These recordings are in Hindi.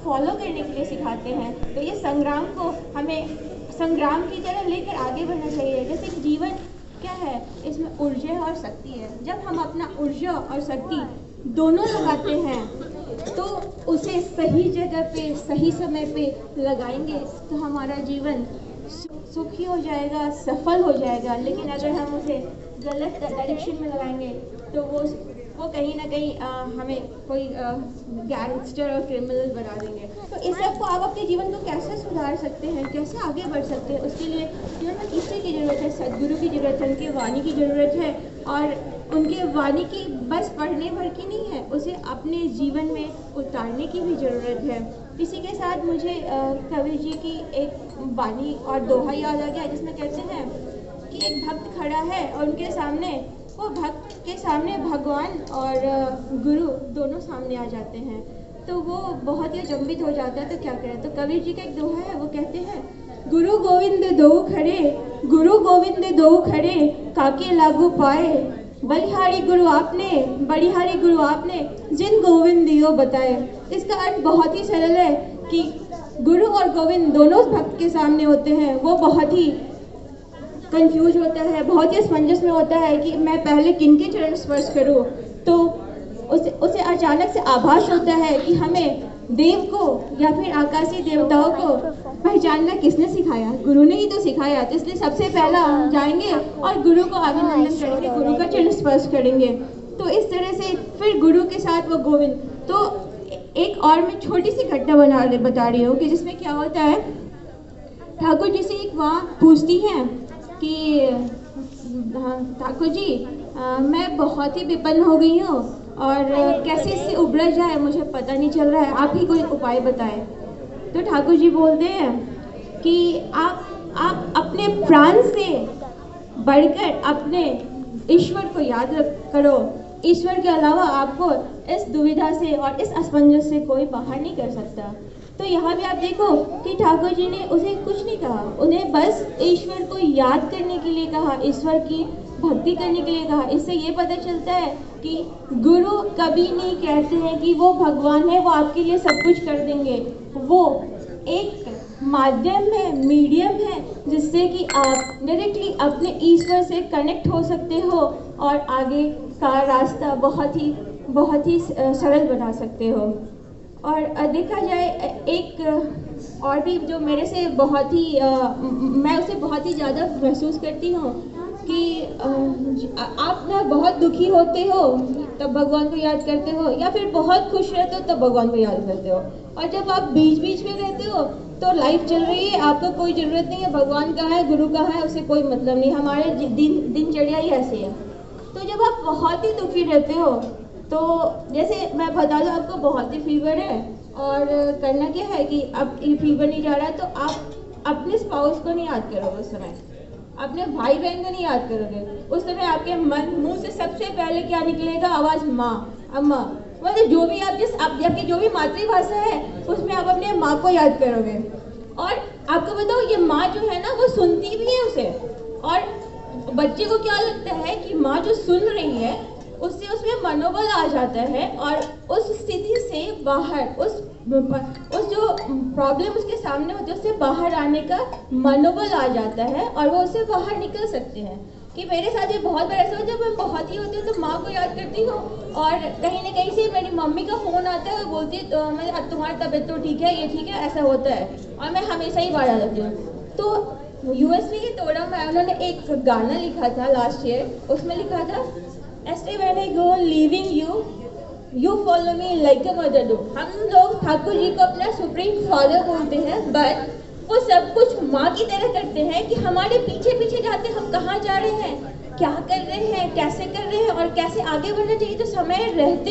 फॉलो करने के लिए सिखाते हैं। तो ये संग्राम को हमें संग्राम की तरह लेकर आगे बढ़ना चाहिए। जैसे कि जीवन क्या है, इसमें ऊर्जा और शक्ति है। जब हम अपना ऊर्जा और शक्ति दोनों लगाते हैं तो उसे सही जगह पे सही समय पे लगाएंगे तो हमारा जीवन सुखी हो जाएगा, सफल हो जाएगा। लेकिन अगर हम उसे गलत डायरेक्शन में लगाएंगे तो वो कहीं ना कहीं हमें कोई गैंगस्टर और क्रिमिनल बना देंगे। तो इस सब को आप अपने जीवन को कैसे सुधार सकते हैं, कैसे आगे बढ़ सकते हैं, उसके लिए जीवन में किसी की ज़रूरत है, सदगुरु की ज़रूरत है, उनकी वाणी की ज़रूरत है। और उनके वाणी की बस पढ़ने भर की नहीं है, उसे अपने जीवन में उतारने की भी ज़रूरत है। इसी के साथ मुझे कबीर जी की एक वाणी और दोहा याद आ गया, जिसमें कहते हैं कि एक भक्त खड़ा है और उनके सामने, वो भक्त के सामने भगवान और गुरु दोनों सामने आ जाते हैं, तो वो बहुत ही अचंभित हो जाता है। तो क्या करें? तो कबीर जी का एक दोहा है, वो कहते हैं, गुरु गोविंद दो खड़े, गुरु गोविंद दो खड़े, काके लागू पाए, बलिहारी गुरु आपने, बलिहारी गुरु आपने, जिन गोविंद दियो बताए। इसका अर्थ बहुत ही सरल है कि गुरु और गोविंद दोनों भक्त के सामने होते हैं। वो बहुत ही कंफ्यूज होता है, बहुत ही असमंजस में होता है कि मैं पहले किनके चरण स्पर्श करूं। तो उसे अचानक से आभास होता है कि हमें देव को या फिर आकाशीय देवताओं को पहचानना किसने सिखाया? गुरु ने ही तो सिखाया। तो इसलिए सबसे पहला हम जाएंगे और गुरु को अभिनंदन करेंगे, गुरु का चरण स्पर्श करेंगे। तो इस तरह से फिर गुरु के साथ वो गोविंद। तो एक और मैं छोटी सी घटना बता रही हूँ कि जिसमें क्या होता है, ठाकुर जी से एक माँ पूछती हैं कि ठाकुर जी मैं बहुत ही विपन्न हो गई हूँ और कैसे इससे उबरा जाए मुझे पता नहीं चल रहा है, आप ही कोई उपाय बताएं। तो ठाकुर जी बोलते हैं कि आप अपने प्राण से बढ़कर अपने ईश्वर को याद करो। ईश्वर के अलावा आपको इस दुविधा से और इस असमंजस से कोई बाहर नहीं कर सकता। तो यहाँ भी आप देखो कि ठाकुर जी ने उसे कुछ नहीं कहा, उन्हें बस ईश्वर को याद करने के लिए कहा, ईश्वर की भक्ति करने के लिए कहा। इससे ये पता चलता है कि गुरु कभी नहीं कहते हैं कि वो भगवान है, वो आपके लिए सब कुछ कर देंगे। वो एक माध्यम है, मीडियम है, जिससे कि आप डायरेक्टली अपने ईश्वर से कनेक्ट हो सकते हो और आगे का रास्ता बहुत ही सरल बना सकते हो। और देखा जाए एक और भी जो मेरे से बहुत ही मैं उसे बहुत ही ज़्यादा महसूस करती हूँ कि आप ना बहुत दुखी होते हो तब भगवान को याद करते हो, या फिर बहुत खुश रहते हो तब भगवान को याद करते हो। और जब आप बीच बीच में रहते हो तो लाइफ चल रही है, आपको कोई ज़रूरत नहीं है भगवान का है, गुरु का है, उसे कोई मतलब नहीं। हमारे दिनचर्या ही ऐसी है। तो जब आप बहुत ही दुखी रहते हो तो जैसे मैं बता दूं, आपको बहुत ही फीवर है और करना क्या है कि अब ये फीवर नहीं जा रहा है, तो आप अपने स्पाउस को नहीं याद करोगे उस समय, अपने भाई बहन को नहीं याद करोगे। उस समय आपके मुंह से सबसे पहले क्या निकलेगा? आवाज़ माँ, अम्मा। मतलब जो भी आपकी जो भी मातृभाषा है उसमें आप अपने माँ को याद करोगे। और आपको बताओ, ये माँ जो है ना वो सुनती भी है उसे। और बच्चे को क्या लगता है कि माँ जो सुन रही है उससे उसमें मनोबल आ जाता है और उस स्थिति से बाहर, उस जो प्रॉब्लम उसके सामने होती है उससे बाहर आने का मनोबल आ जाता है और वो उससे बाहर निकल सकते हैं। कि मेरे साथ ये बहुत बार ऐसा होता है, जब मैं बहुत ही होती हूँ तो माँ को याद करती हूँ और कहीं ना कहीं से मेरी मम्मी का फ़ोन आता है, वो बोलती है तो मैं तुम्हारी तबीयत तो ठीक है, ये ठीक है, ऐसा होता है और मैं हमेशा ही बाहर आ जाती हूँ। तो यूएस में ये तोड़ा मैं उन्होंने एक गाना लिखा था लास्ट ईयर, उसमें लिखा था Stay when I go leaving you, you follow me like a mother do। हम लोग ठाकुर जी को अपना सुप्रीम फादर बोलते हैं, बट वो सब कुछ माँ की तरह करते हैं कि हमारे पीछे पीछे जाते, हम कहाँ जा रहे हैं, क्या कर रहे हैं, कैसे कर रहे हैं और कैसे आगे बढ़ना चाहिए, तो समय रहते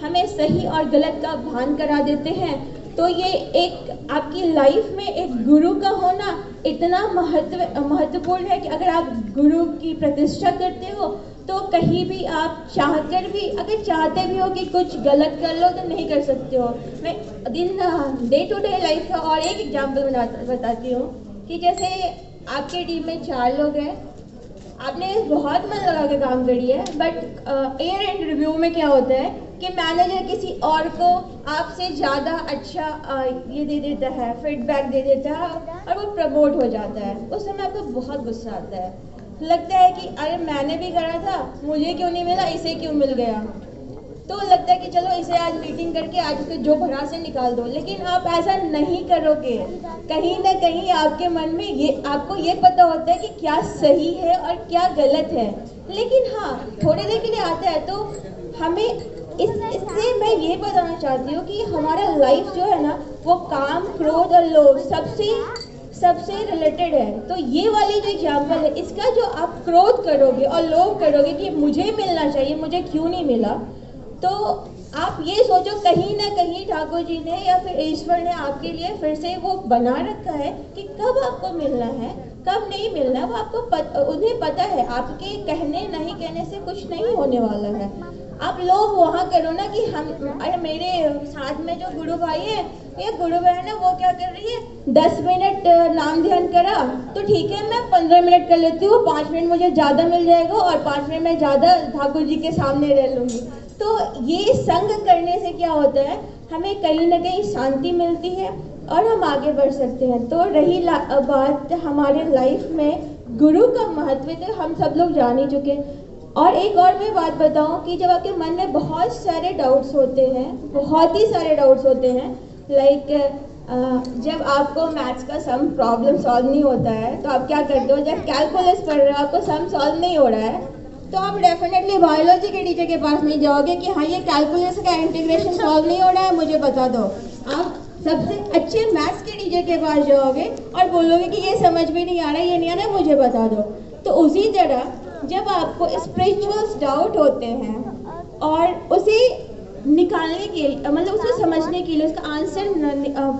हमें सही और गलत का भान करा देते हैं। तो ये एक आपकी लाइफ में एक गुरु का होना इतना महत्वपूर्ण है कि अगर आप गुरु की प्रतिष्ठा करते हो तो कहीं भी आप चाहकर भी, अगर चाहते भी हो कि कुछ गलत कर लो तो नहीं कर सकते हो। मैं डे टू डे लाइफ का और एक एग्जाम्पल बताती हूँ कि जैसे आपके टीम में 4 लोग हैं, आपने बहुत मन लगा के काम करी है, बट ईयर एंड रिव्यू में क्या होता है कि मैनेजर किसी और को आपसे ज़्यादा अच्छा ये दे देता है, फीडबैक दे देता है और वो प्रमोट हो जाता है, उस समय आपको बहुत गुस्सा आता है, लगता है कि अरे मैंने भी करा था, मुझे क्यों नहीं मिला, इसे क्यों मिल गया। तो लगता है कि चलो इसे आज मीटिंग करके आज उसे जो भरा से निकाल दो, लेकिन आप ऐसा नहीं करोगे। कहीं ना कहीं आपके मन में ये आपको ये पता होता है कि क्या सही है और क्या गलत है, लेकिन हाँ थोड़ी देर के लिए आता है। तो हमें इससे मैं ये बताना चाहती हूँ कि हमारा लाइफ जो है ना वो काम, क्रोध और लोभ सबसे रिलेटेड है। तो ये वाली जो एग्जाम्पल है, इसका जो आप क्रोध करोगे और लोभ करोगे कि मुझे मिलना चाहिए, मुझे क्यों नहीं मिला, तो आप ये सोचो कहीं ना कहीं ठाकुर जी ने या फिर ईश्वर ने आपके लिए फिर से वो बना रखा है कि कब आपको मिलना है, कब नहीं मिलना है। वो आपको उन्हें पता है, आपके कहने नहीं कहने से कुछ नहीं होने वाला है। आप लोग वहाँ करो ना कि हम, अरे मेरे साथ में जो गुरु भाई है या गुरु बहन है वो क्या कर रही है, 10 मिनट नाम ध्यान करा तो ठीक है, मैं 15 मिनट कर लेती हूँ, 5 मिनट मुझे ज़्यादा मिल जाएगा और 5 मिनट मैं ज़्यादा ठाकुर जी के सामने रह लूँगी। तो ये संग करने से क्या होता है, हमें कहीं ना कहीं शांति मिलती है और हम आगे बढ़ सकते हैं। तो रही बात हमारे लाइफ में गुरु का महत्व, तो हम सब लोग जान ही चुके। और एक और मैं बात बताऊं कि जब आपके मन में बहुत सारे डाउट्स होते हैं, बहुत ही सारे डाउट्स होते हैं, लाइक जब आपको मैथ्स का सम प्रॉब्लम सॉल्व नहीं होता है तो आप क्या करते हो, जब कैलकुलस पढ़ रहे हो आपको सम सॉल्व नहीं हो रहा है, तो आप डेफिनेटली बायोलॉजी के टीचर के पास नहीं जाओगे कि हाँ ये कैलकुलस का इंटीग्रेशन सॉल्व नहीं हो रहा है, मुझे बता दो। आप सबसे अच्छे मैथ्स के टीचर के पास जाओगे और बोलोगे कि ये समझ में नहीं आ रहा, ये नहीं आ रहा, मुझे बता दो। तो उसी तरह जब आपको स्पिरिचुअल डाउट होते हैं और उसे निकालने के लिए, मतलब उसको समझने के लिए, उसका आंसर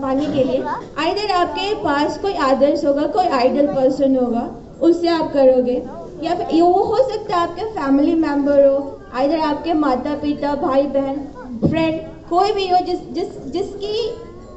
पाने के लिए, आइदर आपके पास कोई आदर्श होगा, कोई आइडल पर्सन होगा, उससे आप करोगे, या फिर वो हो सकता है आपके फैमिली मेंबर हो, आइदर आपके माता पिता, भाई बहन, फ्रेंड, कोई भी हो जिसकी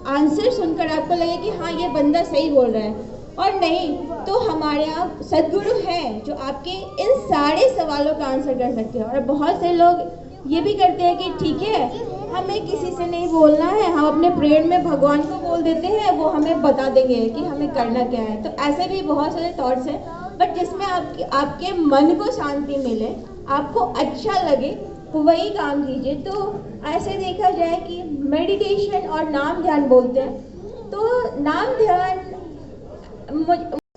आंसर सुनकर आपको लगे कि हाँ ये बंदा सही बोल रहा है। और नहीं तो हमारे यहाँ सदगुरु हैं जो आपके इन सारे सवालों का आंसर कर सकते हैं। और बहुत से लोग ये भी करते हैं कि ठीक है हमें किसी से नहीं बोलना है, हम अपने प्रेयर में भगवान को बोल देते हैं, वो हमें बता देंगे कि हमें करना क्या है। तो ऐसे भी बहुत सारे थॉट्स हैं, बट जिसमें आपके मन को शांति मिले, आपको अच्छा लगे, वही काम कीजिए। तो ऐसे देखा जाए कि मेडिटेशन और नाम ध्यान बोलते हैं, तो नाम ध्यान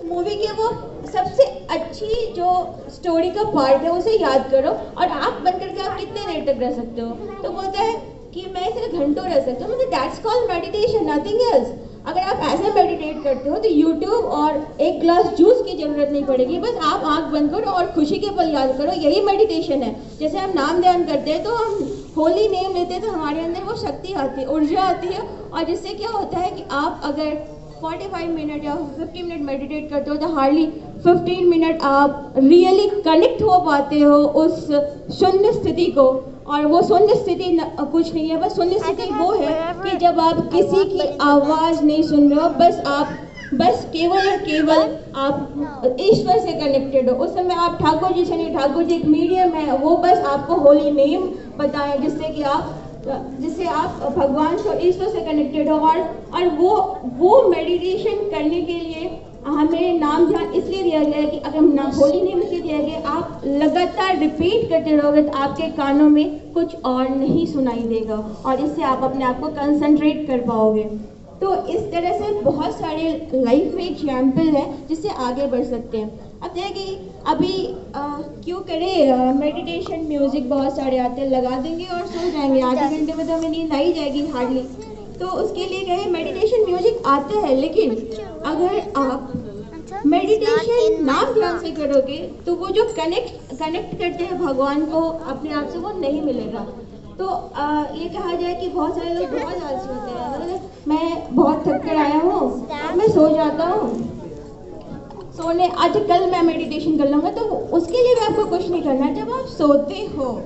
मूवी के वो सबसे अच्छी जो स्टोरी का पार्ट है उसे याद करो और आँख बंद करके आप कितने देर तक रह सकते हो। तो बोलता है कि मैं इसे घंटों रह सकता हूँ, मतलब that's called meditation, nothing else. अगर आप ऐसे मेडिटेट करते हो तो यूट्यूब और एक ग्लास जूस की जरूरत नहीं पड़ेगी, बस आप आँख बंद करो और खुशी के पल याद करो, यही मेडिटेशन है। जैसे हम नाम ध्यान करते हैं तो हम होली नेम लेते हैं तो हमारे अंदर वो शक्ति आती है, ऊर्जा आती है, और जिससे क्या होता है कि आप अगर 45 मिनट या 50 मिनट मेडिटेट करते हो तो हार्डली 15 मिनट आप रियली कनेक्ट हो पाते हो उस शून्य स्थिति को। और वो शून्य स्थिति कुछ नहीं है, बस शून्य स्थिति वो है कि जब आप किसी की आवाज़ नहीं सुन रहे हो, बस केवल और केवल आप ईश्वर से कनेक्टेड हो। उस समय आप ठाकुर जी से नहीं, ठाकुर जी एक मीडियम है, वो बस आपको होली नेम बताएं जिससे आप भगवान से, ईश्वर से कनेक्टेड हो। और वो मेडिटेशन करने के लिए हमें नाम ध्यान इसलिए दिया गया है कि अगर नाम होली नेम इसलिए दिया गया, आप लगातार रिपीट करते रहोगे तो आपके कानों में कुछ और नहीं सुनाई देगा और इससे आप अपने आप को कंसंट्रेट कर पाओगे। तो इस तरह से बहुत सारे लाइफ में एग्जाम्पल है जिससे आगे बढ़ सकते हैं। अब देखिए अभी क्यों करें मेडिटेशन, म्यूजिक बहुत सारे आते हैं, लगा देंगे और सो जाएंगे, आधे घंटे में तो हमें नींद आई जाएगी हार्डली। तो उसके लिए कहे मेडिटेशन म्यूजिक आता है, लेकिन अगर आप मेडिटेशन नाम ध्यान से करोगे तो वो जो कनेक्ट करते हैं भगवान को अपने आप से, वो नहीं मिलेगा। तो ये कहा जाए कि बहुत सारे लोग बहुत आलसी होते हैं, मतलब मैं बहुत थक कर आया हूँ, मैं सो जाता हूँ, सोने आज कल मैं मेडिटेशन कर लूँगा। तो उसके लिए भी आपको कुछ नहीं करना है। जब आप सोते हो,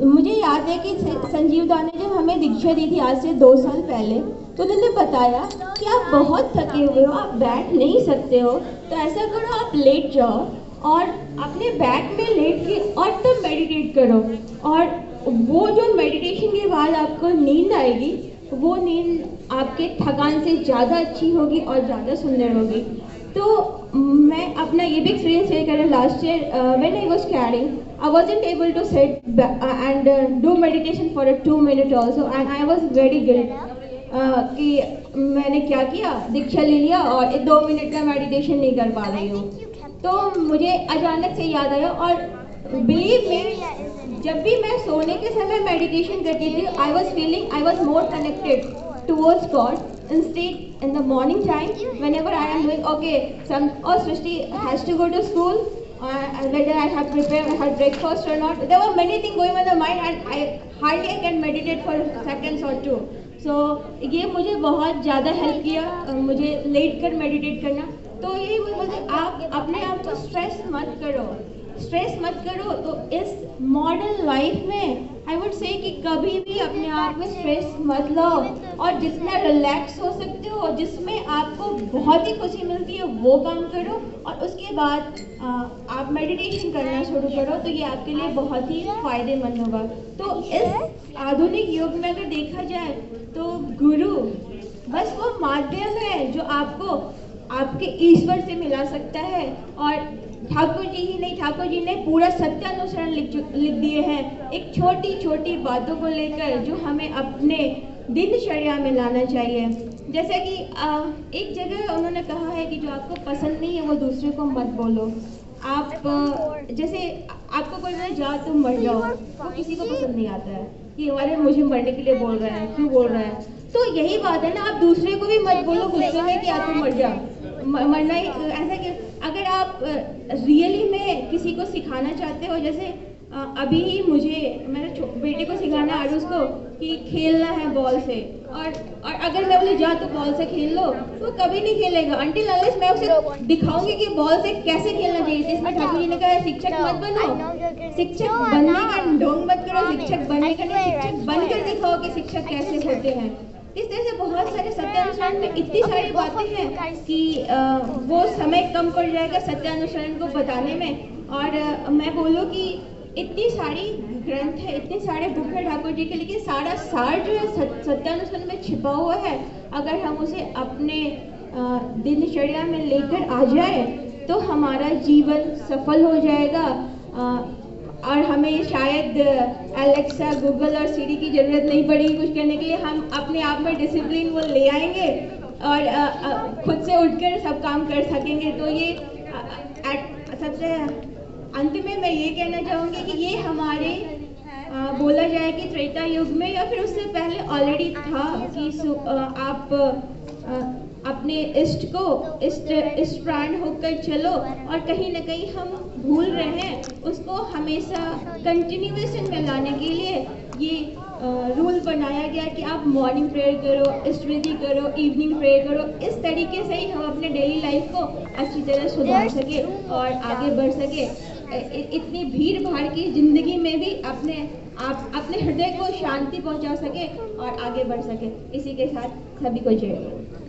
मुझे याद है कि संजीव दा ने जब हमें दीक्षा दी थी आज से 2 साल पहले, तो उन्होंने बताया कि आप बहुत थके हुए हो, आप बैठ नहीं सकते हो, तो ऐसा करो आप लेट जाओ और अपने बैग में लेट के और तब मेडिटेट करो। और वो जो मेडिटेशन के बाद आपको नींद आएगी, वो नींद आपके थकान से ज़्यादा अच्छी होगी और ज़्यादा सुंदर होगी। तो मैं अपना ये भी एक्सपीरियंस शेयर करें। Last year when I was carrying, I wasn't able to sit and do meditation for a 2 minute also, and I was very guilty कि मैंने क्या किया, दीक्षा ले लिया और 2 मिनट का मेडिटेशन नहीं कर पा रही हूँ। तो मुझे अचानक से याद आया, और बिलीव मी, जब भी मैं सोने के समय मेडिटेशन करती थी, I was more connected towards God. Instead, in the morning time, whenever I am doing, okay, Srishti has to go to school, whether I have prepared her breakfast or not, there were many things going on in the mind, and I hardly can meditate for seconds or two. So ये मुझे बहुत ज़्यादा हेल्प किया, मुझे लेट कर मेडिटेट करना। तो यही बोलते, आप अपने आप को स्ट्रेस मत करो, स्ट्रेस मत करो। तो इस मॉडर्न लाइफ में आई वुड से कि कभी भी अपने आप में स्ट्रेस मत लो, और जितना रिलैक्स हो सकते हो, जिसमें आपको बहुत ही खुशी मिलती है, वो काम करो, और उसके बाद आप मेडिटेशन करना शुरू करो। तो ये आपके लिए बहुत ही फायदेमंद होगा। तो इस आधुनिक युग में अगर देखा जाए तो गुरु बस वो माध्यम है जो आपको आपके ईश्वर से मिला सकता है। और ठाकुर जी ही नहीं, ठाकुर जी ने पूरा सत्यानुसरण लिख दिए हैं, एक छोटी छोटी बातों को लेकर जो हमें अपने दिनचर्या में लाना चाहिए। जैसे कि एक जगह उन्होंने कहा है कि जो आपको पसंद नहीं है वो दूसरे को मत बोलो। आप जैसे आपको कोई बोले जा तुम मर जाओ, वो किसी को पसंद नहीं आता है कि अरे मुझे मरने के लिए बोल रहा है, क्यों बोल रहा है। तो यही बात है ना, आप दूसरे को भी मत बोलो गुस्से में कि तुम मर जा, मरना ही ऐसा कि अगर आप रियली में किसी को सिखाना चाहते हो, जैसे अभी ही मुझे मेरे बेटे को सिखाना है आरुष को कि खेलना है बॉल से, और अगर मैं बोले जा तो बॉल से खेल लो, तो कभी नहीं खेलेगा अंटिल अनलेस मैं उसे दिखाऊंगी कि बॉल से कैसे खेलना चाहिए। इसमें ठाकुर जी ने कहा शिक्षक मत बनो, शिक्षक बनने का ढोंग मत करो, शिक्षक बनने का नहीं, शिक्षक बनकर दिखाओ कि शिक्षक कैसे होते हैं। इस तरह से बहुत सारे सत्यानुसरण में इतनी सारी बातें हैं कि वो समय कम पड़ जाएगा सत्यानुसरण को बताने में। और मैं बोलूँ कि इतनी सारी ग्रंथ है, इतने सारे बुक है ठाकुर जी के, लेकिन सारा सार जो है सत्यानुसरण में छिपा हुआ है। अगर हम उसे अपने दिनचर्या में लेकर आ जाए तो हमारा जीवन सफल हो जाएगा। और हमें शायद एलेक्सा, गूगल और सीरी की ज़रूरत नहीं पड़ेगी कुछ करने के लिए। हम अपने आप में डिसिप्लिन वो ले आएंगे और खुद से उठकर सब काम कर सकेंगे। तो ये सबसे अंत में मैं ये कहना चाहूँगी कि ये हमारे बोला जाए कि त्रेता युग में या फिर उससे पहले ऑलरेडी था कि आप अपने इष्ट को इष्ट प्राण होकर चलो, और कहीं ना कहीं हम भूल रहे हैं उसको हमेशा कंटिन्यूएशन में लाने के लिए ये रूल बनाया गया कि आप मॉर्निंग प्रेयर करो, इष्ट विधि करो, इवनिंग प्रेयर करो। इस तरीके से ही हम अपने डेली लाइफ को अच्छी तरह सुधार सके और आगे बढ़ सके। इतनी भीड़ भाड़ की जिंदगी में भी अपने हृदय को शांति पहुंचा सके और आगे बढ़ सके। इसी के साथ सभी को जय।